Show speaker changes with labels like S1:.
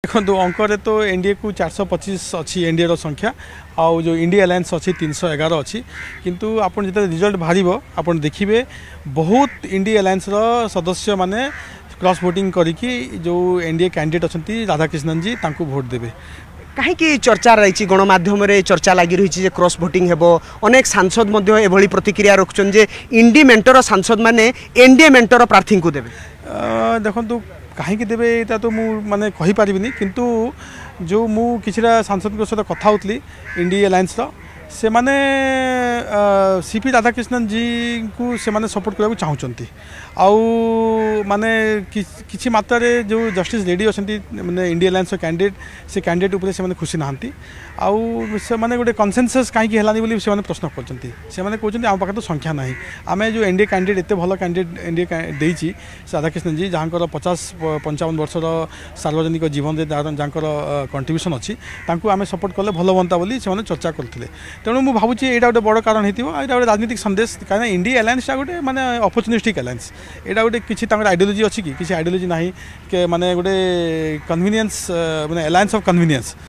S1: देखो अंकर तो एनडीए को 425 अच्छी एनडीए संख्या आउ जो इंडिया अलायंस अच्छी 311 अच्छी किंतु आप जो रिजल्ट बाहर आप देखिए बहुत इंडिया अलायंस सदस्य माने क्रॉस वोटिंग करके जो एनडीए कैंडिडेट अच्छा राधाकृष्णन जी तांको वोट देवे।
S2: कहीं चर्चा रही गणमाध्यम चर्चा लगी रही क्रॉस भोटिंग हेबो अनेक सांसद एभली प्रतिक्रिया रखुन जे इंडी मेंटर सांसद माने एनडीए मेंटर प्रार्थी को देवे।
S1: देखो कहीं देवे यहाँ तो मुझे कहीपरि किंतु जो मु किछिरा सांसद सहित कथा होती इंडी अलायंस से माने सीपी राधाकृष्णन जी को से माने सपोर्ट करने चाहते आउ माने किछि मात्रा रे जो जस्टिस रेड्डी अच्छा माने इंडिया अलायंस कैंडिडेट से कैंडिडेट उपर से माने खुशी नहांती आउ से माने गोटे कनसेंसस कहीं हेलानी बोली से माने प्रश्न करछंती से माने कहछंती आम पाखे तो संख्या नहीं आमे जो एनडीए कैंडिडेट एते भल कैंडिडेट एनडीए देइछि राधाकृष्णन जी जहाँकर 50-55 वर्षर सार्वजनिक जीवन जहाँकर कंट्रीब्यूशन अच्छी तांको आमे सपोर्ट कले भल बनता बोली से माने चर्चा करथिले। तेणु मुझे भावुँ यहाँ गोटे बड़ कारण होता राजनीतिक संदेश कहीं इंडिया अलायंस गोटे माने अपॉर्चुनिस्टिक अलायंस यहाँ गोटे किसी आइडियोलॉजी अच्छी कि किसी आइडियोलॉजी ना कि माने गोटे कन्वीनियंस माने अलायंस ऑफ कन्वीनियंस।